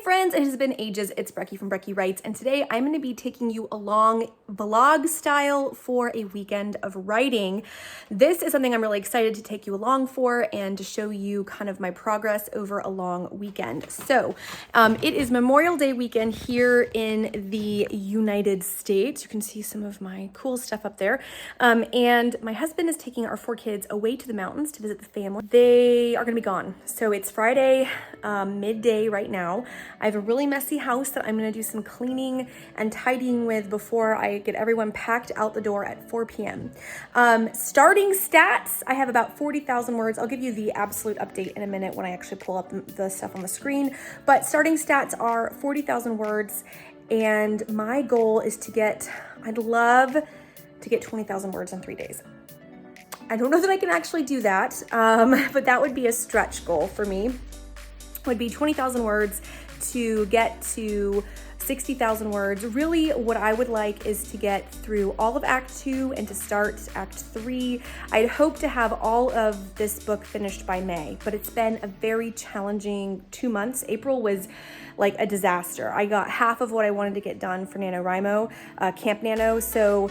friends, it has been ages. It's Brecky from Brecky Writes, and today I'm going to be taking you along vlog style for a weekend of writing. This is something I'm really excited to take you along for and to show you kind of my progress over a long weekend. So it is Memorial Day weekend here in the United States. You can see some of my cool stuff up there. And my husband is taking our 4 kids away to the mountains to visit the family. They are going to be gone. So it's Friday midday right now. I have a really messy house that I'm going to do some cleaning and tidying with before I get everyone packed out the door at 4 p.m. Starting stats, I have about 40,000 words. I'll give you the absolute update in a minute when I actually pull up the stuff on the screen. But starting stats are 40,000 words, and my goal is to get, I'd love to get 20,000 words in 3 days. I don't know that I can actually do that, but that would be a stretch goal for me. Would be 20,000 words to get to 60,000 words. Really, what I would like is to get through all of Act 2 and to start Act 3. I'd hope to have all of this book finished by May, but it's been a very challenging 2 months. April was like a disaster. I got half of what I wanted to get done for NaNoWriMo, Camp Nano, so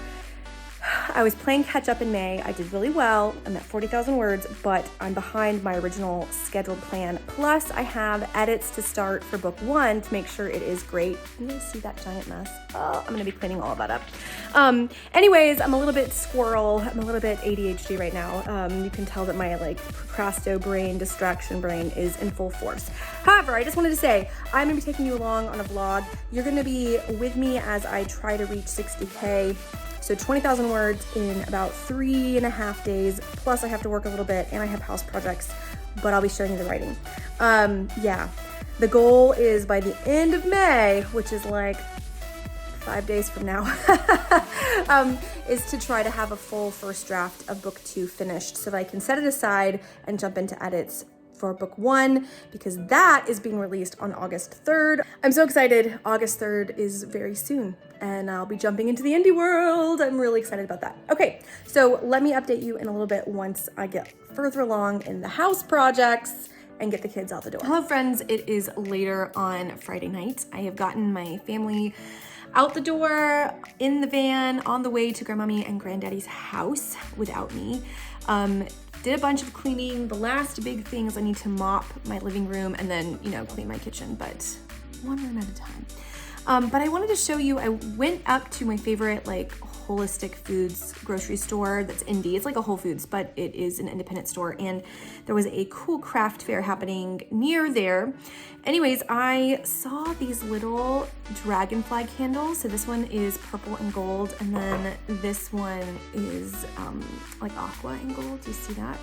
I was playing catch up in May. I did really well. I'm at 40,000 words, but I'm behind my original scheduled plan. Plus, I have edits to start for book 1 to make sure it is great. You guys see that giant mess? Oh, I'm gonna be cleaning all of that up. Anyways, I'm a little bit squirrel. I'm a little bit ADHD right now. You can tell that my procrasto brain, distraction brain is in full force. However, I just wanted to say, I'm gonna be taking you along on a vlog. You're gonna be with me as I try to reach 60K. So 20,000 words in about 3.5 days, plus I have to work a little bit and I have house projects, but I'll be showing you the writing. Yeah, the goal is by the end of May, which is like 5 days from now, is to try to have a full first draft of book 2 finished so that I can set it aside and jump into edits for book 1, because that is being released on August 3rd. I'm so excited. August 3rd is very soon, and I'll be jumping into the indie world. I'm really excited about that. Okay, so let me update you in a little bit once I get further along in the house projects and get the kids out the door. Hello friends, it is later on Friday night. I have gotten my family out the door in the van on the way to Grandmommy and Granddaddy's house without me. Did a bunch of cleaning. The last big thing is I need to mop my living room and then, clean my kitchen, but one room at a time. But I wanted to show you, I went up to my favorite holistic foods grocery store that's indie. It's like a Whole Foods, but it is an independent store, and there was a cool craft fair happening near there. Anyways, I saw these little dragonfly candles. So this one is purple and gold, and then this one is like aqua and gold. Do you see that?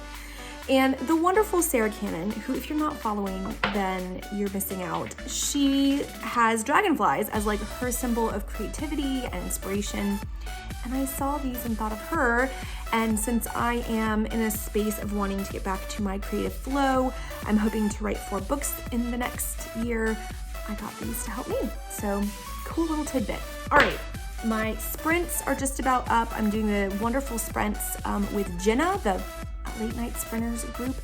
And the wonderful Sarah Cannon, who, if you're not following, then you're missing out. She has dragonflies as her symbol of creativity and inspiration. And I saw these and thought of her. And since I am in a space of wanting to get back to my creative flow, I'm hoping to write 4 books in the next year. I got these to help me. So cool little tidbit. All right. My sprints are just about up. I'm doing the wonderful sprints with Jenna, the late night sprinters group.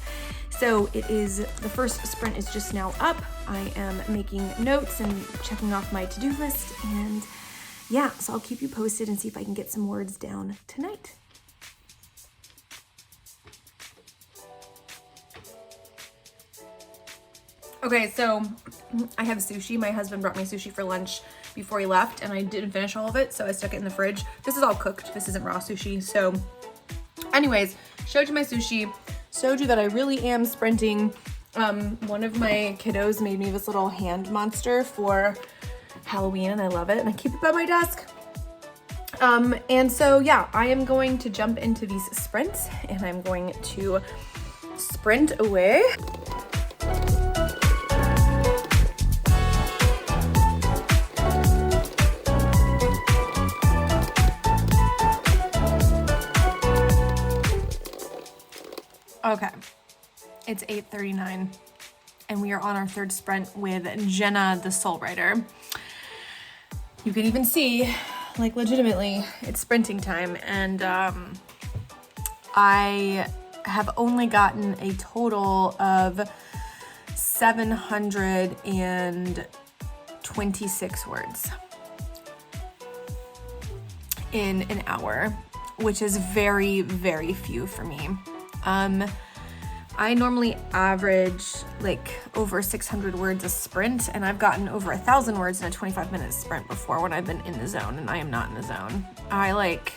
So the first sprint is just now up. I am making notes and checking off my to-do list, and yeah, so I'll keep you posted and see if I can get some words down tonight. Okay, so I have sushi. My husband brought me sushi for lunch before he left, and I didn't finish all of it, so I stuck it in the fridge. This is all cooked. This isn't raw sushi. So anyways, showed you my sushi, showed you that I really am sprinting. One of my kiddos made me this little hand monster for Halloween, and I love it, and I keep it by my desk. And so yeah, I am going to jump into these sprints, and I'm going to sprint away. Okay, it's 8:39, and we are on our 3rd sprint with Jenna, the soul writer. You can even see, legitimately, it's sprinting time, and I have only gotten a total of 700 and 26 words in an hour, which is very, very few for me. I normally average like over 600 words a sprint, and I've gotten over 1,000 words in a 25-minute sprint before when I've been in the zone, and I am not in the zone. I like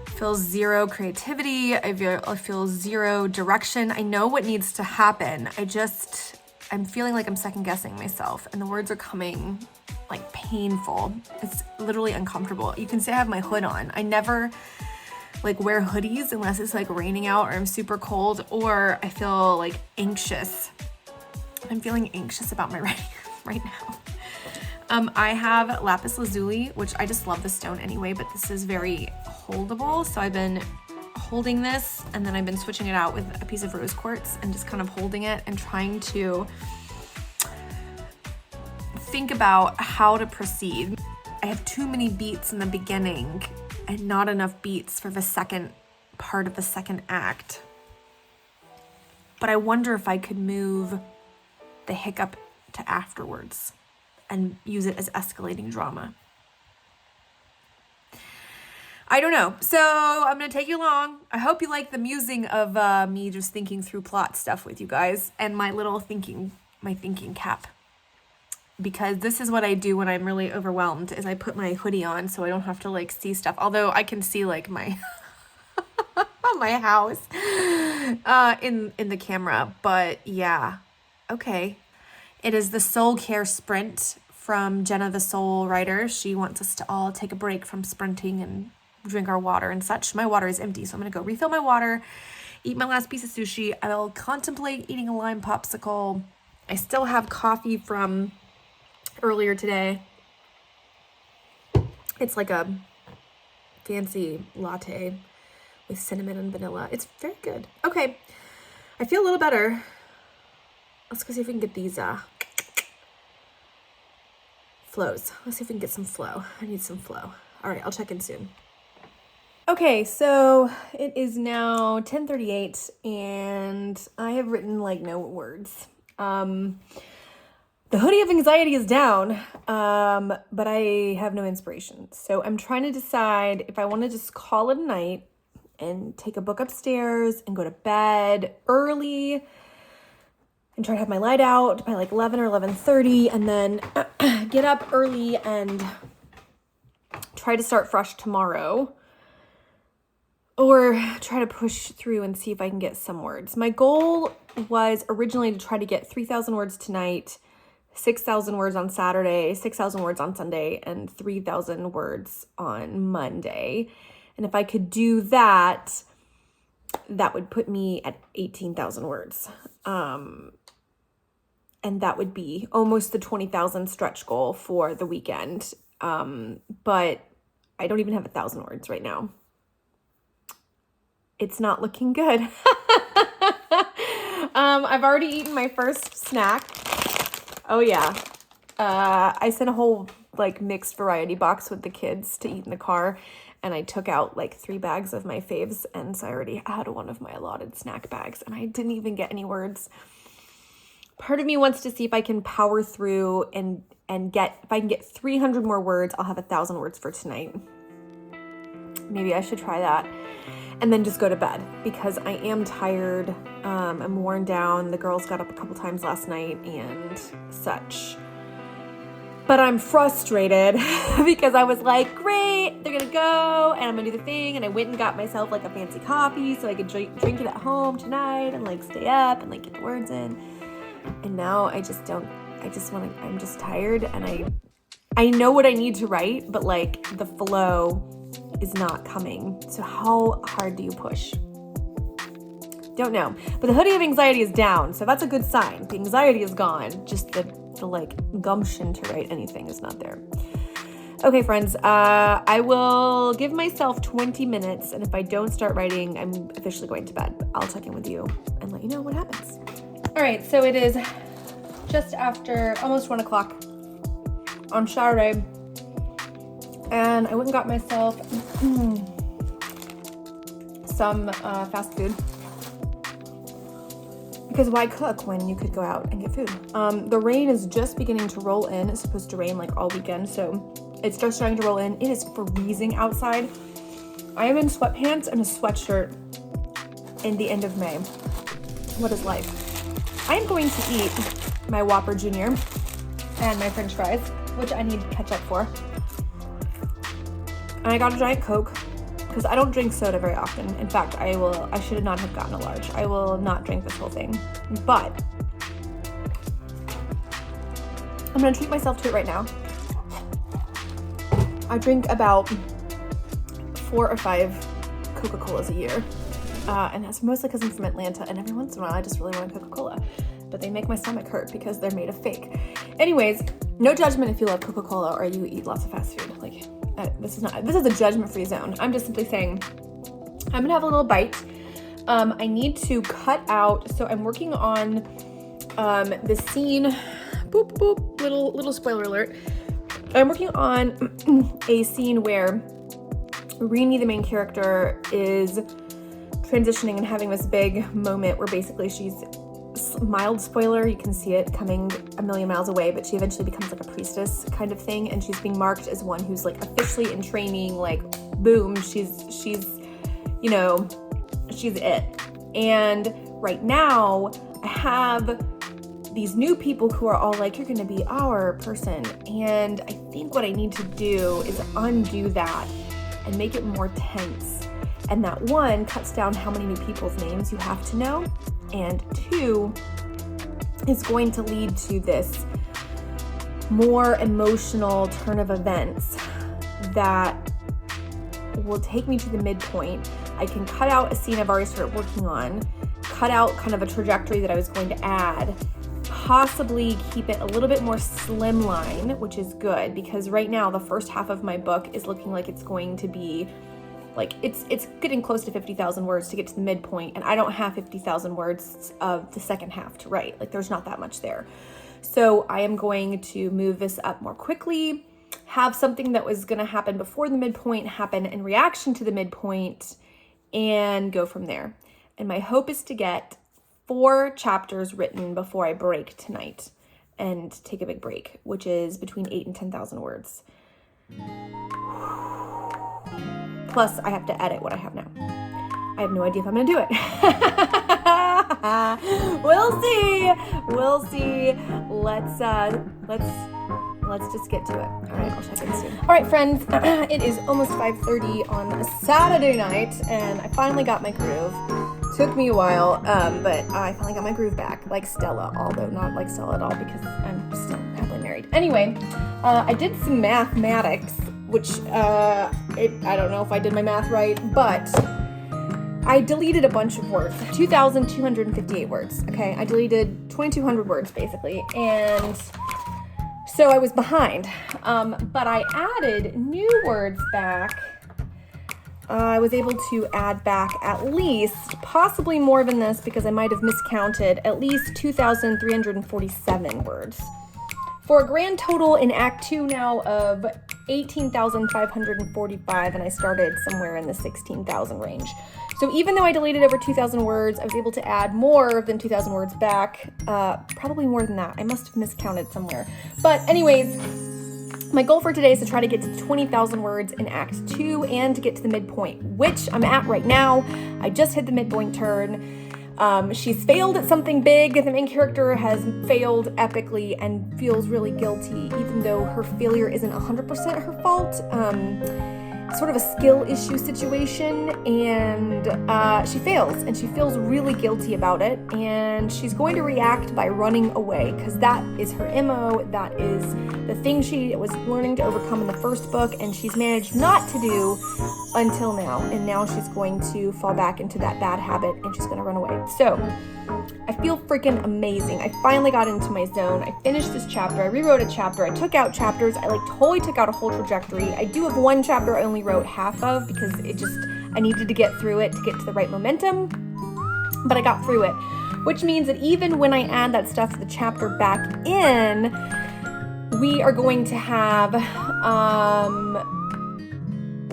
feel zero creativity. I feel zero direction. I know what needs to happen. I'm feeling like I'm second guessing myself, and the words are coming like painful. It's literally uncomfortable. You can say I have my hood on. I never like wear hoodies unless it's like raining out or I'm super cold, or I feel like anxious. I'm feeling anxious about my writing right now. I have lapis lazuli, which I just love the stone anyway, but this is very holdable. So I've been holding this, and then I've been switching it out with a piece of rose quartz and just kind of holding it and trying to think about how to proceed. I have too many beats in the beginning and not enough beats for the second part of the second act. But I wonder if I could move the hiccup to afterwards and use it as escalating drama. I don't know. So I'm gonna take you along. I hope you like the musing of me just thinking through plot stuff with you guys and my little thinking cap. Because this is what I do when I'm really overwhelmed, is I put my hoodie on so I don't have to like see stuff. Although I can see like my my house in the camera. But yeah, okay. It is the Soul Care Sprint from Jenna the Soul Writer. She wants us to all take a break from sprinting and drink our water and such. My water is empty, so I'm gonna go refill my water, eat my last piece of sushi. I'll contemplate eating a lime popsicle. I still have coffee from earlier today. It's like a fancy latte with cinnamon and vanilla. It's very good. Okay, I feel a little better. Let's go see if we can get these flows. Let's see if we can get some flow. I need some flow. All right, I'll check in soon. Okay, so it is now 10:38 and I have written like no words. The hoodie of anxiety is down, but I have no inspiration. So I'm trying to decide if I want to just call it a night and take a book upstairs and go to bed early and try to have my light out by like 11 or 11:30, and then get up early and try to start fresh tomorrow, or try to push through and see if I can get some words. My goal was originally to try to get 3,000 words tonight, 6,000 words on Saturday, 6,000 words on Sunday, and 3,000 words on Monday. And if I could do that, that would put me at 18,000 words. And that would be almost the 20,000 stretch goal for the weekend. But I don't even have 1,000 words right now. It's not looking good. I've already eaten my first snack. Oh yeah. I sent a whole like mixed variety box with the kids to eat in the car, and I took out like 3 bags of my faves, and so I already had one of my allotted snack bags, and I didn't even get any words. Part of me wants to see if I can power through and if I can get 300 more words, I'll have 1,000 words for tonight. Maybe I should try that. And then just go to bed, because I am tired. I'm worn down. The girls got up a couple times last night and such. But I'm frustrated because I was like, great, they're gonna go and I'm gonna do the thing. And I went and got myself like a fancy coffee so I could drink it at home tonight and like stay up and like get the words in. And now I'm just tired, and I know what I need to write, but like the flow is not coming. So how hard do you push? Don't know. But the hoodie of anxiety is down, so that's a good sign. The anxiety is gone. Just the like gumption to write anything is not there. Okay, friends, I will give myself 20 minutes, and if I don't start writing, I'm officially going to bed. I'll check in with you and let you know what happens. All right, so it is just after almost 1 o'clock on Saturday, and I went and got myself some fast food because why cook when you could go out and get food? The rain is just beginning to roll in. It's supposed to rain like all weekend, so it's just starting to roll in. It is freezing outside. I am in sweatpants and a sweatshirt in the end of May. What is life? I am going to eat my Whopper Jr. and my French fries, which I need ketchup for. And I got a Giant Coke because I don't drink soda very often. In fact, I should not have gotten a large. I will not drink this whole thing, but I'm gonna treat myself to it right now. I drink about 4 or 5 Coca-Colas a year. And that's mostly because I'm from Atlanta, and every once in a while I just really want a Coca-Cola. But they make my stomach hurt because they're made of fake. Anyways, no judgment if you love Coca-Cola or you eat lots of fast food. Like, this is a judgment-free zone. I'm just simply saying, I'm gonna have a little bite. I need to cut out, so I'm working on the scene, boop, boop, little spoiler alert. I'm working on a scene where Rini, the main character, is transitioning and having this big moment where basically she's, mild spoiler, you can see it coming a million miles away, but she eventually becomes like a priestess kind of thing, and she's being marked as one who's like officially in training, like boom, she's you know, she's it. And right now I have these new people who are all like, you're gonna be our person, and I think what I need to do is undo that and make it more tense. And that, one, cuts down how many new people's names you have to know, and 2, is going to lead to this more emotional turn of events that will take me to the midpoint. I can cut out a scene I've already started working on, cut out kind of a trajectory that I was going to add, possibly keep it a little bit more slimline, which is good, because right now the first half of my book is looking like it's going to be like, it's getting close to 50,000 words to get to the midpoint, and I don't have 50,000 words of the second half to write. Like, there's not that much there. So I am going to move this up more quickly, have something that was gonna happen before the midpoint happen in reaction to the midpoint, and go from there. And my hope is to get 4 chapters written before I break tonight and take a big break, which is between 8,000 and 10,000 words. Plus, I have to edit what I have now. I have no idea if I'm gonna do it. We'll see. We'll see. Let's just get to it. All right, I'll check in soon. All right, friends, it is almost 5:30 on a Saturday night, and I finally got my groove. Took me a while, but I finally got my groove back, like Stella, although not like Stella at all because I'm still happily married. Anyway, I did some mathematics, which I don't know if I did my math right, but I deleted a bunch of words, 2,258 words, okay? I deleted 2,200 words, basically, and so I was behind, but I added new words back. I was able to add back at least, possibly more than this because I might have miscounted, at least 2,347 words. For a grand total in Act 2 now of 18,545, and I started somewhere in the 16,000 range. So even though I deleted over 2,000 words, I was able to add more than 2,000 words back, probably more than that. I must have miscounted somewhere. But anyways, my goal for today is to try to get to 20,000 words in Act 2 and to get to the midpoint, which I'm at right now. I just hit the midpoint turn. She's failed at something big. The main character has failed epically and feels really guilty, even though her failure isn't 100% her fault. Sort of a skill issue situation, and she fails, and she feels really guilty about it, and she's going to react by running away, because that is her MO. That is the thing she was learning to overcome in the first book, and she's managed not to do until now, and now she's going to fall back into that bad habit, and she's going to run away. So I feel freaking amazing. I finally got into my zone. I finished this chapter. I rewrote a chapter. I took out chapters. I totally took out a whole trajectory. I do have one chapter I only wrote half of because I needed to get through it to get to the right momentum, but I got through it, which means that even when I add that stuff to the chapter back in, we are going to have,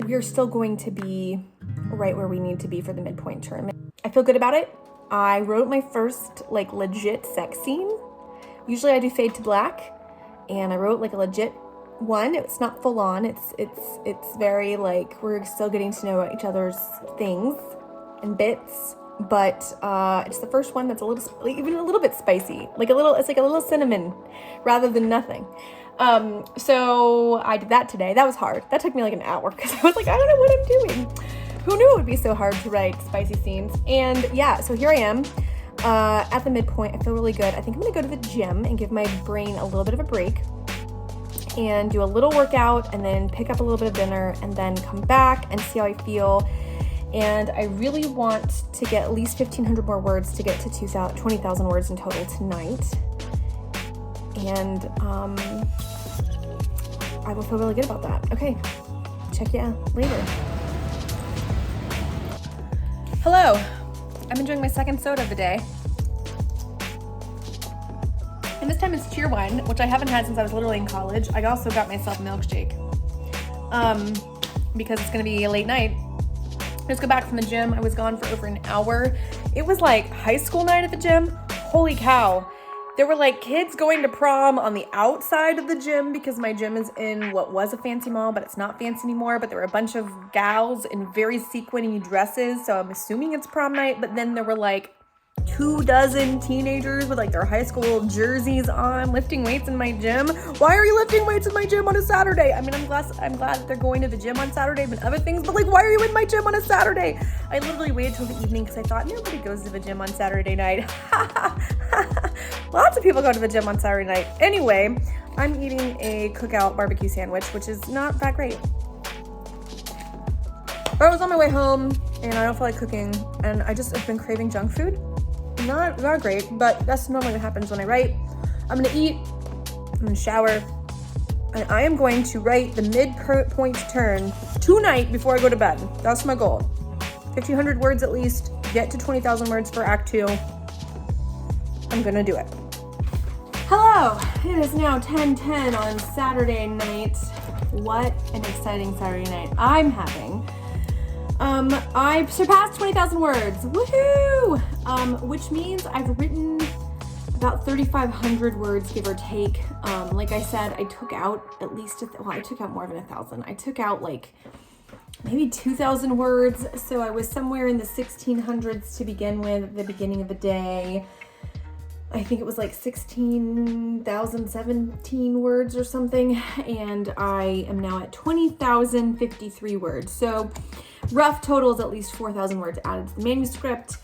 we're still going to be right where we need to be for the midpoint term. I feel good about it. I wrote my first like legit sex scene. Usually I do fade to black, and I wrote like a legit one. It's not full on. It's very like we're still getting to know each other's things and bits, but it's the first one that's even a little bit spicy, it's like a little cinnamon rather than nothing. So I did that today. That was hard. That took me like an hour because I was like, I don't know what I'm doing. Who knew it would be so hard to write spicy scenes? And yeah, so here I am at the midpoint. I feel really good. I think I'm gonna go to the gym and give my brain a little bit of a break and do a little workout and then pick up a little bit of dinner and then come back and see how I feel. And I really want to get at least 1,500 more words to get to 20,000 words in total tonight. And I will feel really good about that. Okay, check you out later. Hello, I'm enjoying my second soda of the day. And this time it's Cheerwine, which I haven't had since I was literally in college. I also got myself a milkshake because it's gonna be a late night. I just got back from the gym. I was gone for over an hour. It was like high school night at the gym. Holy cow. There were like kids going to prom on the outside of the gym because my gym is in what was a fancy mall, but it's not fancy anymore. But there were a bunch of gals in very sequiny dresses, so I'm assuming it's prom night. But then there were like 24 teenagers with like their high school jerseys on, lifting weights in my gym. Why are you lifting weights in my gym on a Saturday? I mean, I'm glad that they're going to the gym on Saturday and other things, but like, why are you in my gym on a Saturday? I literally waited till the evening because I thought nobody goes to the gym on Saturday night. Lots of people go to the gym on Saturday night. Anyway, I'm eating a cookout barbecue sandwich, which is not that great. But I was on my way home and I don't feel like cooking, and I just have been craving junk food. Not great, but that's normally what happens when I write. I'm gonna eat, I'm gonna shower, and I am going to write the midpoint turn tonight before I go to bed. That's my goal. 1,500 words at least, get to 20,000 words for Act 2. I'm gonna do it. Hello, it is now 10:10 on Saturday night. What an exciting Saturday night I'm having. I surpassed 20,000 words, woohoo! Which means I've written about 3,500 words, give or take. Like I said, I took out at least, I took out more than 1,000. I took out like maybe 2,000 words. So I was somewhere in the 1,600s to begin with at the beginning of the day. I think it was like 16,017 words or something. And I am now at 20,053 words. So rough total is at least 4,000 words added to the manuscript,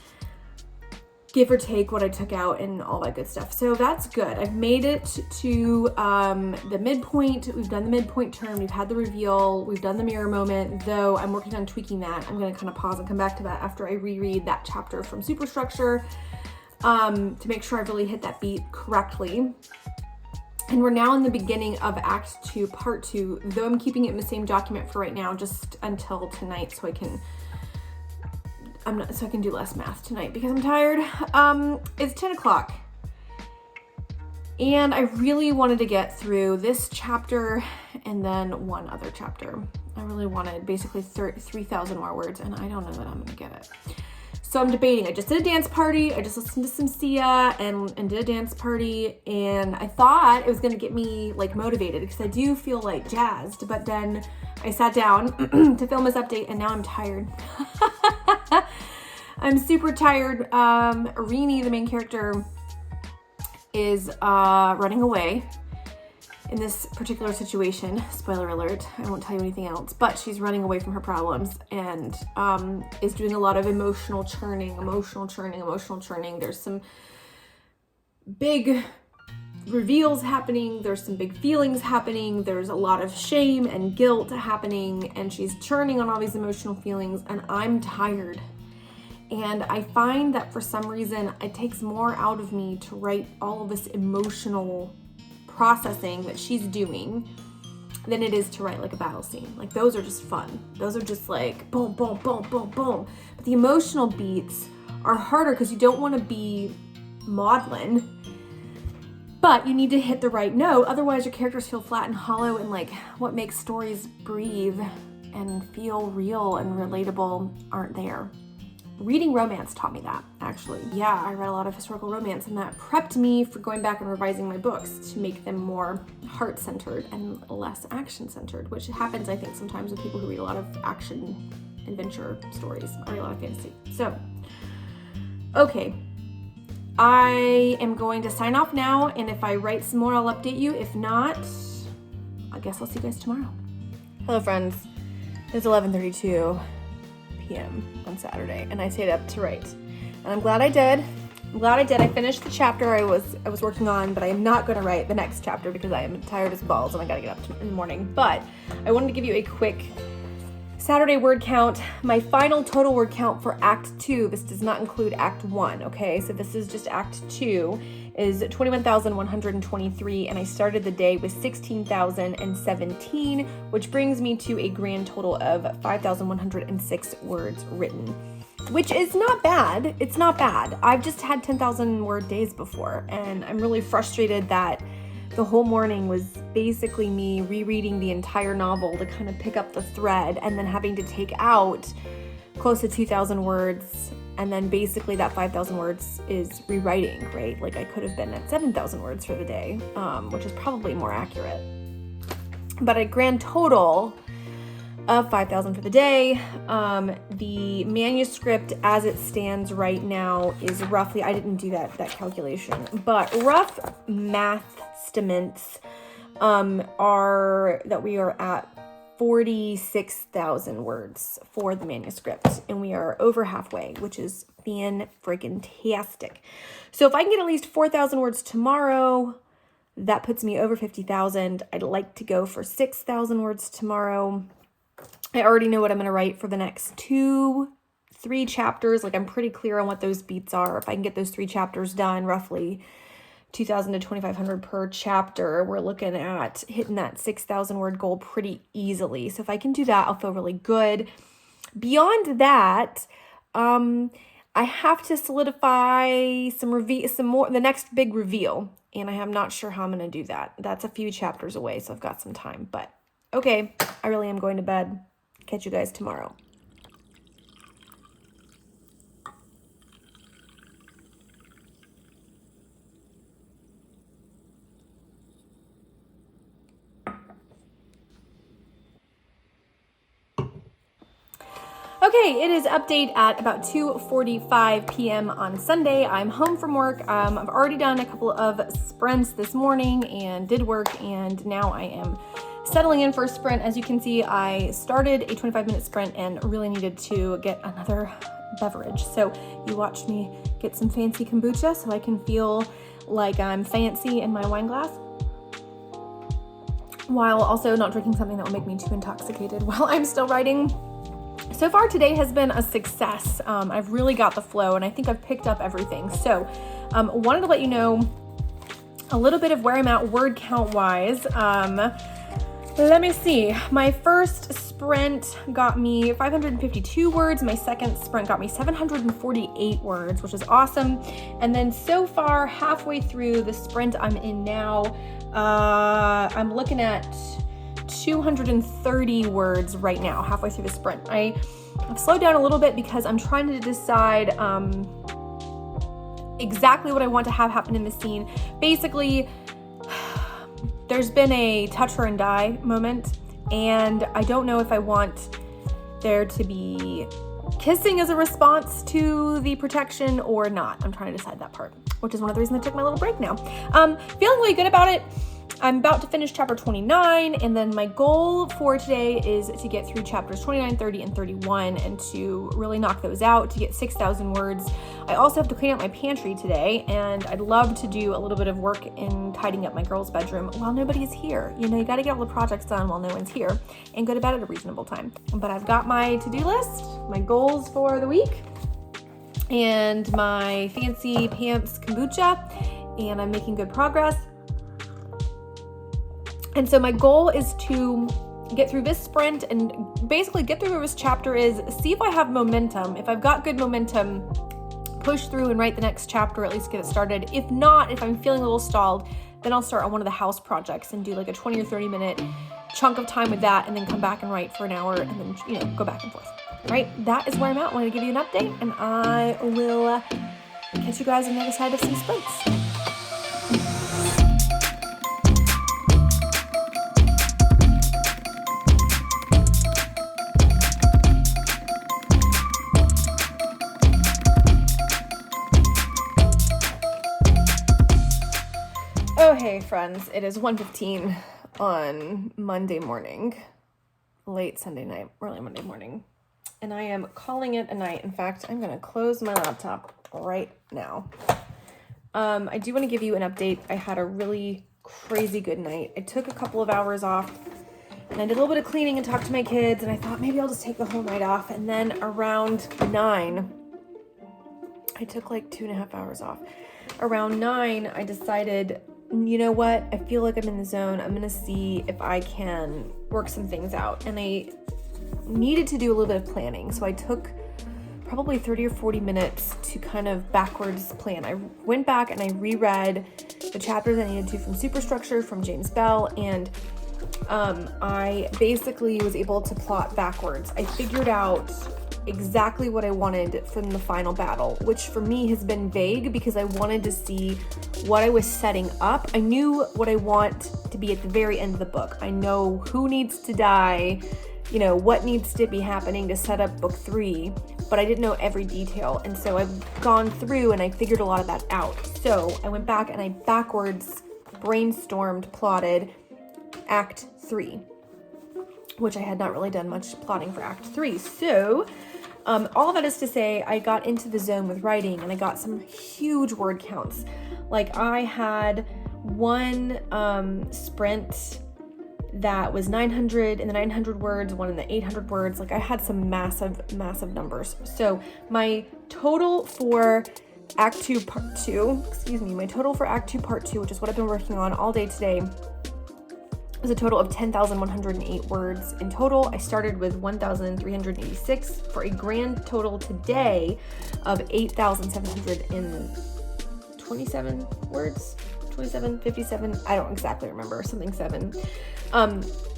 give or take what I took out and all that good stuff. So that's good. I've made it to the midpoint. We've done the midpoint turn. We've had the reveal. We've done the mirror moment, though I'm working on tweaking that. I'm going to kind of pause and come back to that after I reread that chapter from Superstructure to make sure I've really hit that beat correctly. And we're now in the beginning of Act 2, Part 2, though I'm keeping it in the same document for right now, just until tonight, so I can do less math tonight because I'm tired. It's 10 o'clock. And I really wanted to get through this chapter and then one other chapter. I really wanted basically 3,000 more words, and I don't know that I'm gonna get it. So I'm debating. I just did a dance party. I just listened to some Sia and did a dance party, and I thought it was gonna get me like motivated because I do feel like jazzed, but then I sat down to film this update and now I'm tired. I'm super tired. Rini, the main character, is running away in this particular situation. Spoiler alert, I won't tell you anything else, but she's running away from her problems and is doing a lot of emotional churning. There's some big reveals happening. There's some big feelings happening. There's a lot of shame and guilt happening, and she's churning on all these emotional feelings, and I'm tired. And I find that for some reason, it takes more out of me to write all of this emotional processing that she's doing than it is to write like a battle scene. Like those are just fun. Those are just like boom, boom, boom, boom, boom. But the emotional beats are harder because you don't want to be maudlin, but you need to hit the right note. Otherwise your characters feel flat and hollow, and like what makes stories breathe and feel real and relatable aren't there. reading romance taught me that, actually. Yeah, I read a lot of historical romance, and that prepped me for going back and revising my books to make them more heart-centered and less action-centered, which happens, I think, sometimes with people who read a lot of action adventure stories. I read a lot of fantasy. So, okay. I am going to sign off now, and if I write some more, I'll update you. If not, I guess I'll see you guys tomorrow. Hello, friends. It's 11:32 p.m. on Saturday, and I stayed up to write. And I'm glad I did. I finished the chapter I was working on, but I am not going to write the next chapter because I am tired as balls and I got to get up in the morning. But I wanted to give you a quick Saturday word count. My final total word count for Act 2, this does not include Act 1, okay? So this is just Act 2, is 21,123, and I started the day with 16,017, which brings me to a grand total of 5,106 words written, which is not bad. It's not bad. I've just had 10,000 word days before, and I'm really frustrated that the whole morning was basically me rereading the entire novel to kind of pick up the thread, and then having to take out close to 2,000 words, and then basically that 5,000 words is rewriting, right? Like I could have been at 7,000 words for the day, which is probably more accurate. But a grand total of 5,000 for the day. The manuscript as it stands right now is roughly, I didn't do that calculation, but rough math estimates are that we are at 46,000 words for the manuscript, and we are over halfway, which is fan-freaking-tastic. So if I can get at least 4,000 words tomorrow, that puts me over 50,000. I'd like to go for 6,000 words tomorrow. I already know what I'm going to write for the next 2-3 chapters. Like I'm pretty clear on what those beats are. If I can get those 3 chapters done, roughly 2,000 to 2,500 per chapter, we're looking at hitting that 6,000 word goal pretty easily. So if I can do that, I'll feel really good. Beyond that, I have to solidify some more, the next big reveal, and I am not sure how I'm going to do that. That's a few chapters away, so I've got some time, but okay, I really am going to bed. Catch you guys tomorrow. Okay, it is update at about 2:45 p.m. on Sunday. I'm home from work. I've already done a couple of sprints this morning and did work, and now I am settling in for a sprint. As you can see, I started a 25-minute sprint and really needed to get another beverage. So you watched me get some fancy kombucha so I can feel like I'm fancy in my wine glass, while also not drinking something that will make me too intoxicated while I'm still writing. So far today has been a success. I've really got the flow, and I think I've picked up everything. So wanted to let you know a little bit of where I'm at word count wise. Let me see. My first sprint got me 552 words. My second sprint got me 748 words, which is awesome. And then so far, halfway through the sprint I'm in now, I'm looking at 230 words right now, halfway through the sprint. I've slowed down a little bit because I'm trying to decide exactly what I want to have happen in the scene. Basically, there's been a touch her and die moment, and I don't know if I want there to be kissing as a response to the protection or not. I'm trying to decide that part, which is one of the reasons I took my little break now. Feeling really good about it. I'm about to finish chapter 29, and then my goal for today is to get through chapters 29, 30, and 31 and to really knock those out to get 6,000 words. I also have to clean out my pantry today, and I'd love to do a little bit of work in tidying up my girls' bedroom while nobody's here. You know, you got to get all the projects done while no one's here and go to bed at a reasonable time. But I've got my to-do list, my goals for the week, and my fancy pants kombucha, and I'm making good progress. And so my goal is to get through this sprint and basically get through where this chapter is, see if I have momentum. If I've got good momentum, push through and write the next chapter, at least get it started. If not, if I'm feeling a little stalled, then I'll start on one of the house projects and do like a 20 or 30 minute chunk of time with that, and then come back and write for an hour, and then, you know, go back and forth. right, that is where I'm at. I wanted to give you an update, and I will catch you guys on the other side of some sprints. Oh, hey friends, it is 1:15 on Monday morning, late Sunday night, early Monday morning, and I am calling it a night. In fact, I'm going to close my laptop right now. I do want to give you an update. I had a really crazy good night. I took a couple of hours off, and I did a little bit of cleaning and talked to my kids, and I thought maybe I'll just take the whole night off, and then around 9, I took like 2.5 hours off. Around 9, I decided, you know what? I feel like I'm in the zone. I'm going to see if I can work some things out. And I needed to do a little bit of planning. So I took probably 30 or 40 minutes to kind of backwards plan. I went back and I reread the chapters I needed to from Superstructure, from James Bell, and I basically was able to plot backwards. I figured out exactly what I wanted from the final battle, which for me has been vague because I wanted to see what I was setting up. I knew what I want to be at the very end of the book. I know who needs to die, you know, what needs to be happening to set up book 3, but I didn't know every detail. And so I've gone through and I figured a lot of that out. So I went back and I backwards brainstormed, plotted Act 3, which I had not really done much plotting for Act 3. So all of that is to say, I got into the zone with writing and I got some huge word counts. Like I had one sprint that was 900 in the 900 words, one in the 800 words. Like I had some massive numbers. So my total for Act 2 Part 2, my total for Act 2 Part 2, which is what I've been working on all day today, was a total of 10,108 words in total. I started with 1,386 for a grand total today of 8,727 words. 27, 57, I don't exactly remember, something 7.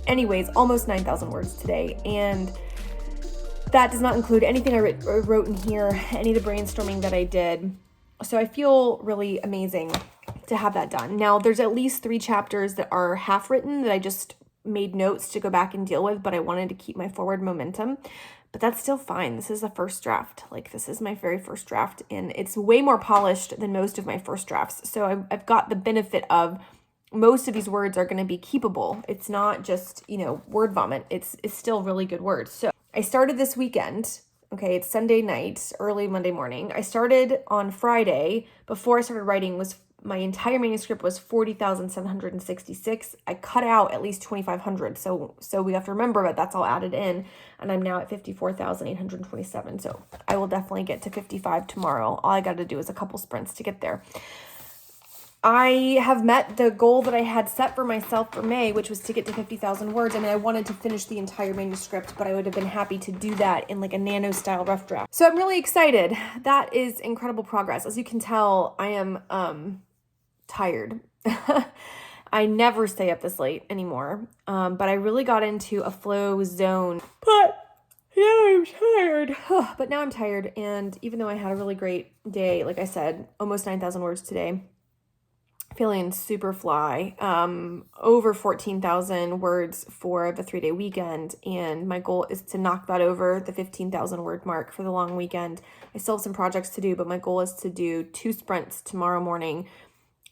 Anyways, almost 9,000 words today. And that does not include anything I wrote in here, any of the brainstorming that I did. So I feel really amazing to have that done. Now, there's at least 3 chapters that are half written that I just made notes to go back and deal with, but I wanted to keep my forward momentum. But that's still fine. This is a first draft. Like, this is my very first draft, and it's way more polished than most of my first drafts. So I've got the benefit of most of these words are going to be keepable. It's not just, you know, word vomit. It's still really good words. So I started this weekend. Okay, it's Sunday night, early Monday morning. I started on Friday. Before I started writing, my entire manuscript was 40,766. I cut out at least 2,500. So we have to remember that that's all added in. And I'm now at 54,827. So I will definitely get to 55 tomorrow. All I got to do is a couple sprints to get there. I have met the goal that I had set for myself for May, which was to get to 50,000 words. I mean, I wanted to finish the entire manuscript, but I would have been happy to do that in like a nano style rough draft. So I'm really excited. That is incredible progress. As you can tell, I am tired. I never stay up this late anymore. But I really got into a flow zone. But now I'm tired. But now I'm tired. And even though I had a really great day, like I said, almost 9,000 words today, feeling super fly, over 14,000 words for the 3-day weekend. And my goal is to knock that over the 15,000 word mark for the long weekend. I still have some projects to do, but my goal is to do 2 sprints tomorrow morning.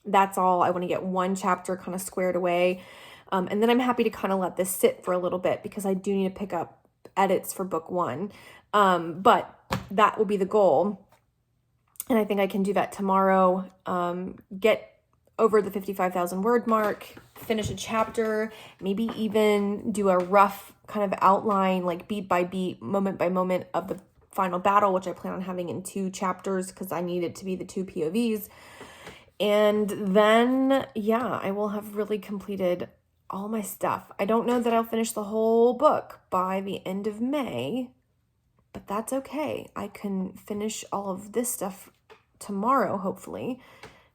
That's all. I want to get 1 chapter kind of squared away. And then I'm happy to kind of let this sit for a little bit because I do need to pick up edits for book 1. But that will be the goal. And I think I can do that tomorrow. Get over the 55,000 word mark, finish a chapter, maybe even do a rough kind of outline, like beat by beat, moment by moment of the final battle, which I plan on having in 2 chapters because I need it to be the 2 POVs. And then, yeah, I will have really completed all my stuff. I don't know that I'll finish the whole book by the end of May, but that's okay. I can finish all of this stuff tomorrow, hopefully,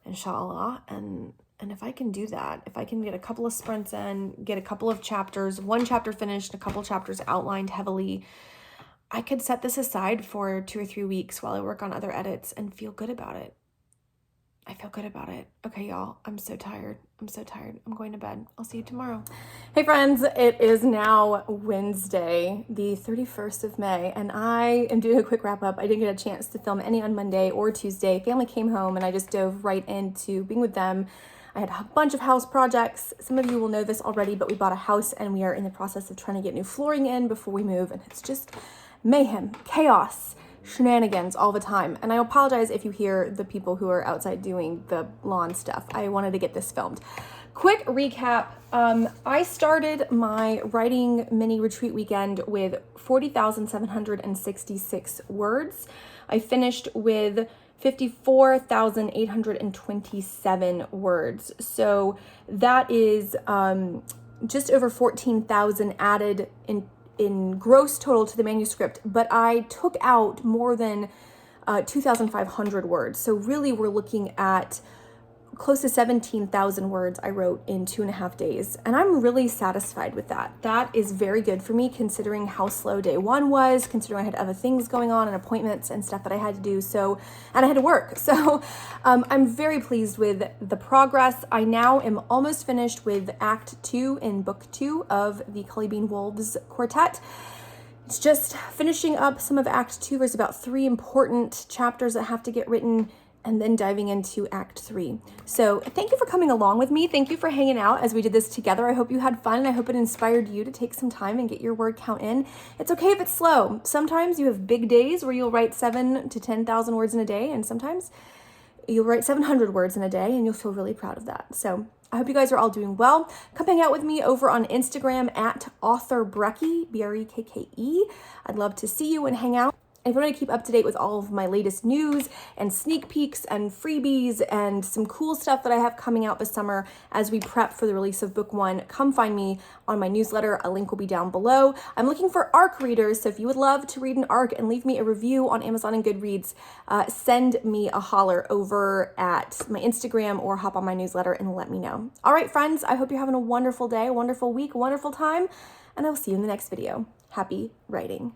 inshallah. And if I can do that, if I can get a couple of sprints in, get a couple of chapters, 1 chapter finished, a couple chapters outlined heavily, I could set this aside for 2 or 3 weeks while I work on other edits and feel good about it. I feel good about it. Okay, y'all, I'm so tired. I'm so tired. I'm going to bed. I'll see you tomorrow. Hey friends, it is now Wednesday, the 31st of May, and I am doing a quick wrap up. I didn't get a chance to film any on Monday or Tuesday. Family came home and I just dove right into being with them. I had a bunch of house projects. Some of you will know this already, but we bought a house and we are in the process of trying to get new flooring in before we move, and it's just mayhem, chaos, shenanigans all the time. And I apologize if you hear the people who are outside doing the lawn stuff. I wanted to get this filmed. Quick recap. I started my writing mini retreat weekend with 40,766 words. I finished with 54,827 words. So that is just over 14,000 added in gross total to the manuscript, but I took out more than 2,500 words. So really we're looking at close to 17,000 words I wrote in 2.5 days. And I'm really satisfied with that. That is very good for me considering how slow day one was, considering I had other things going on and appointments and stuff that I had to do. So, and I had to work. So I'm very pleased with the progress. I now am almost finished with Act 2 in Book 2 of the Cully Bean Wolves Quartet. It's just finishing up some of Act 2. There's about 3 important chapters that have to get written, and then diving into Act 3. So thank you for coming along with me. Thank you for hanging out as we did this together. I hope you had fun, and I hope it inspired you to take some time and get your word count in. It's okay if it's slow. Sometimes you have big days where you'll write 7,000 to 10,000 words in a day, and sometimes you'll write 700 words in a day, and you'll feel really proud of that. So I hope you guys are all doing well. Come hang out with me over on Instagram at authorBrecky, B-R-E-K-K-E. I'd love to see you and hang out. If you want to keep up to date with all of my latest news and sneak peeks and freebies and some cool stuff that I have coming out this summer as we prep for the release of book 1, come find me on my newsletter. A link will be down below. I'm looking for ARC readers, so if you would love to read an ARC and leave me a review on Amazon and Goodreads, send me a holler over at my Instagram or hop on my newsletter and let me know. All right, friends, I hope you're having a wonderful day, a wonderful week, a wonderful time, and I will see you in the next video. Happy writing.